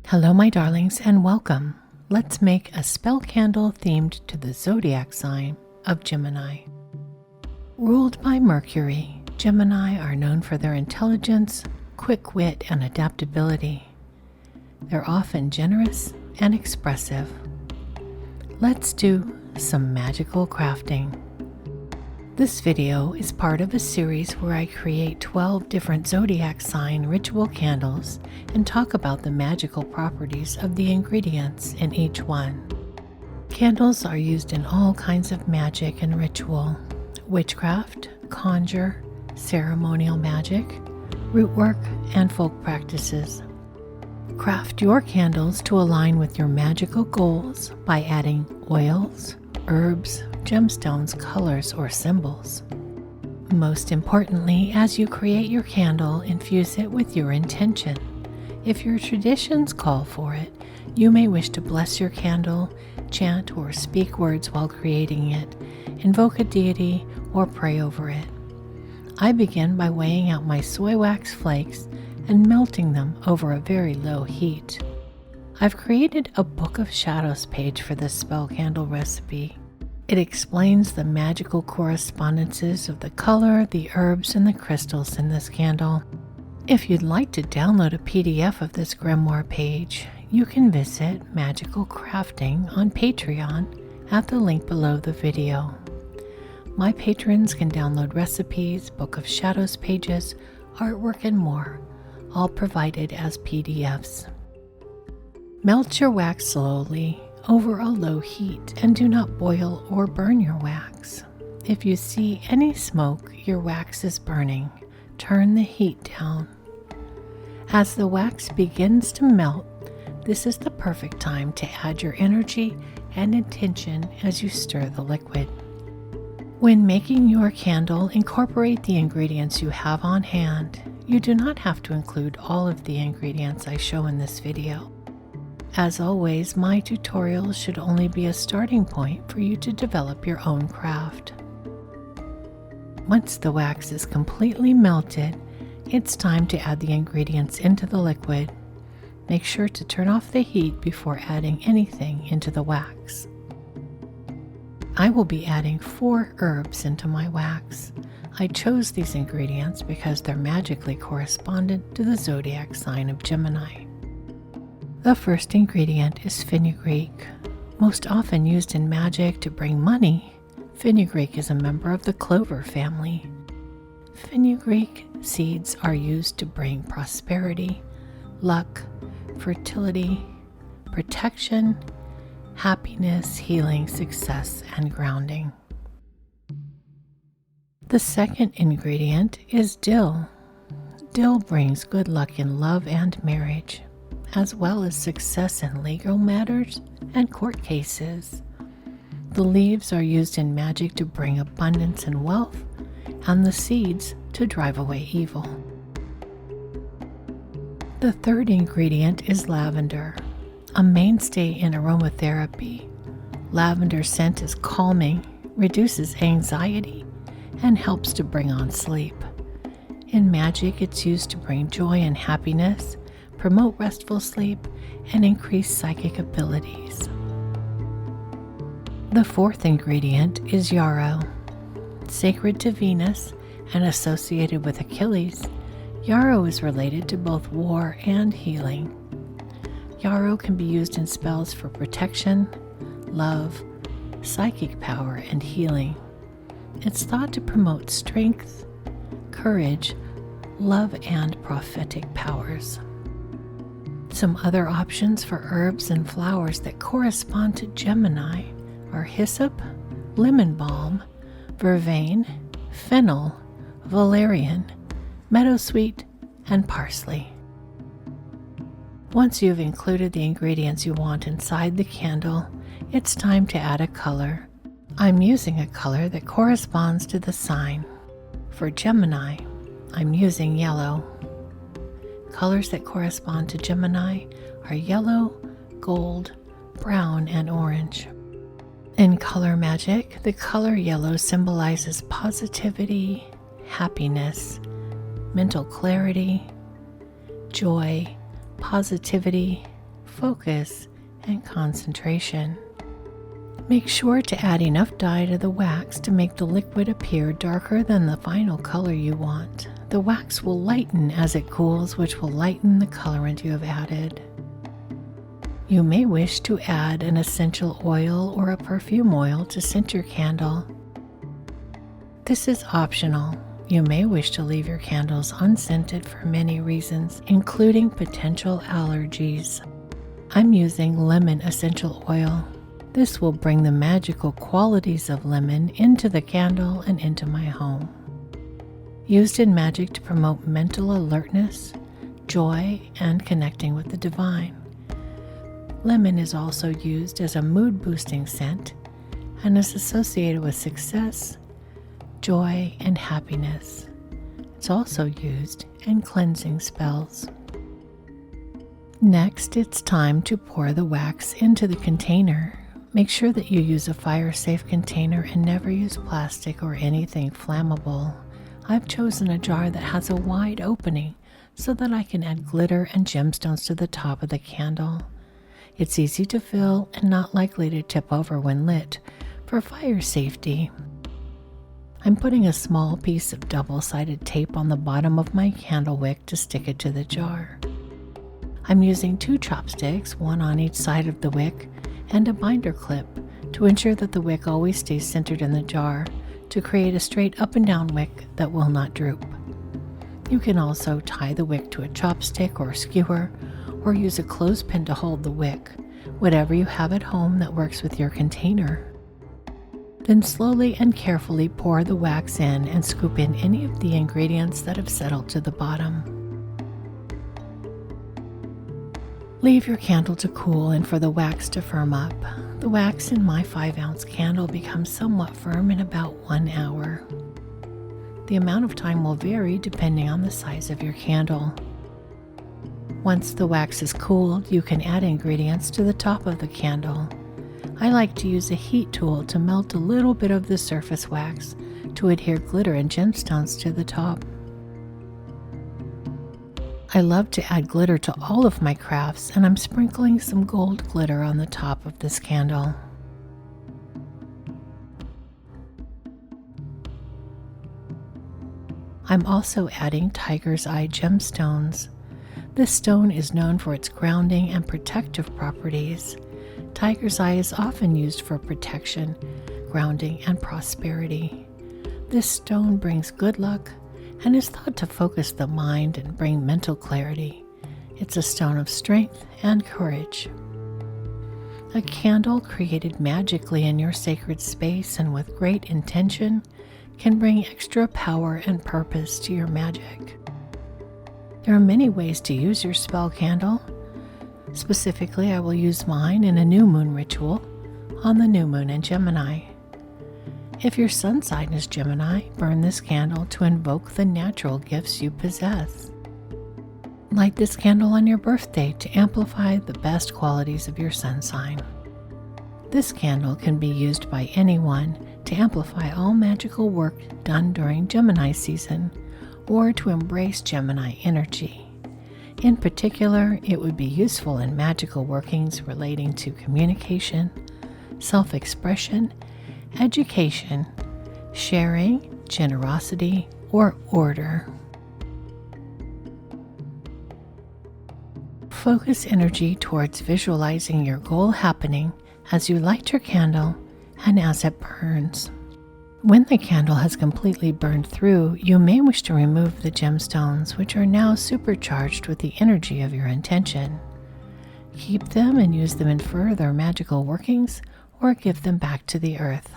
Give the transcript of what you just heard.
Hello, my darlings, and welcome. Let's make a spell candle themed to the Zodiac sign of Gemini. Ruled by Mercury, Gemini are known for their intelligence, quick wit, and adaptability. They're often generous and expressive. Let's do some magical crafting. This video is part of a series where I create 12 different zodiac sign ritual candles and talk about the magical properties of the ingredients in each one. Candles are used in all kinds of magic and ritual: witchcraft, conjure, ceremonial magic, root work, and folk practices. Craft your candles to align with your magical goals by adding oils, herbs, gemstones, colors, or symbols. Most importantly, as you create your candle, infuse it with your intention. If your traditions call for it, you may wish to bless your candle, chant or speak words while creating it, invoke a deity, or pray over it. I begin by weighing out my soy wax flakes and melting them over a very low heat. I've created a Book of Shadows page for this spell candle recipe. It explains the magical correspondences of the color, the herbs, and the crystals in this candle. If you'd like to download a PDF of this grimoire page, you can visit Magical Crafting on Patreon at the link below the video. My patrons can download recipes, Book of Shadows pages, artwork, and more, all provided as PDFs. Melt your wax slowly over a low heat and do not boil or burn your wax. If you see any smoke, your wax is burning. Turn the heat down. As the wax begins to melt, this is the perfect time to add your energy and intention as you stir the liquid. When making your candle, incorporate the ingredients you have on hand. You do not have to include all of the ingredients I show in this video. As always, my tutorials should only be a starting point for you to develop your own craft. Once the wax is completely melted, it's time to add the ingredients into the liquid. Make sure to turn off the heat before adding anything into the wax. I will be adding 4 herbs into my wax. I chose these ingredients because they're magically correspondent to the zodiac sign of Gemini. The first ingredient is fenugreek. Most often used in magic to bring money, fenugreek is a member of the clover family. Fenugreek seeds are used to bring prosperity, luck, fertility, protection, happiness, healing, success, and grounding. The second ingredient is dill. Dill brings good luck in love and marriage, as well as success in legal matters and court cases. The leaves are used in magic to bring abundance and wealth, and the seeds to drive away evil. The third ingredient is lavender, a mainstay in aromatherapy. Lavender scent is calming, reduces anxiety, and helps to bring on sleep. In magic, it's used to bring joy and happiness, promote restful sleep, and increase psychic abilities. The fourth ingredient is yarrow. Sacred to Venus and associated with Achilles, yarrow is related to both war and healing. Yarrow can be used in spells for protection, love, psychic power, and healing. It's thought to promote strength, courage, love, and prophetic powers. Some other options for herbs and flowers that correspond to Gemini are hyssop, lemon balm, vervain, fennel, valerian, meadowsweet, and parsley. Once you've included the ingredients you want inside the candle, it's time to add a color. I'm using a color that corresponds to the sign. For Gemini, I'm using yellow. Colors that correspond to Gemini are yellow, gold, brown, and orange. In color magic, the color yellow symbolizes positivity, happiness, mental clarity, joy, positivity, focus and concentration. Make sure to add enough dye to the wax to make the liquid appear darker than the final color you want. The wax will lighten as it cools, which will lighten the colorant you have added. You may wish to add an essential oil or a perfume oil to scent your candle. This is optional. You may wish to leave your candles unscented for many reasons, including potential allergies. I'm using lemon essential oil. This will bring the magical qualities of lemon into the candle and into my home. Used in magic to promote mental alertness, joy, and connecting with the divine. Lemon is also used as a mood-boosting scent and is associated with success, joy, and happiness. It's also used in cleansing spells. Next, it's time to pour the wax into the container. Make sure that you use a fire-safe container and never use plastic or anything flammable. I've chosen a jar that has a wide opening so that I can add glitter and gemstones to the top of the candle. It's easy to fill and not likely to tip over when lit for fire safety. I'm putting a small piece of double-sided tape on the bottom of my candle wick to stick it to the jar. I'm using 2 chopsticks, one on each side of the wick, and a binder clip to ensure that the wick always stays centered in the jar to create a straight up and down wick that will not droop. You can also tie the wick to a chopstick or skewer, or use a clothespin to hold the wick, whatever you have at home that works with your container. Then slowly and carefully pour the wax in and scoop in any of the ingredients that have settled to the bottom. Leave your candle to cool and for the wax to firm up. The wax in my 5-ounce candle becomes somewhat firm in about 1 hour. The amount of time will vary depending on the size of your candle. Once the wax is cooled, you can add ingredients to the top of the candle. I like to use a heat tool to melt a little bit of the surface wax to adhere glitter and gemstones to the top. I love to add glitter to all of my crafts, and I'm sprinkling some gold glitter on the top of this candle. I'm also adding tiger's eye gemstones. This stone is known for its grounding and protective properties. Tiger's eye is often used for protection, grounding, and prosperity. This stone brings good luck and is thought to focus the mind and bring mental clarity. It's a stone of strength and courage. A candle created magically in your sacred space and with great intention can bring extra power and purpose to your magic. There are many ways to use your spell candle. Specifically, I will use mine in a new moon ritual on the new moon in Gemini. If your sun sign is Gemini, burn this candle to invoke the natural gifts you possess. Light this candle on your birthday to amplify the best qualities of your sun sign. This candle can be used by anyone to amplify all magical work done during Gemini season or to embrace Gemini energy. In particular, it would be useful in magical workings relating to communication, self-expression, education, sharing, generosity, or order. Focus energy towards visualizing your goal happening as you light your candle and as it burns. When the candle has completely burned through, you may wish to remove the gemstones, which are now supercharged with the energy of your intention. Keep them and use them in further magical workings, or give them back to the earth.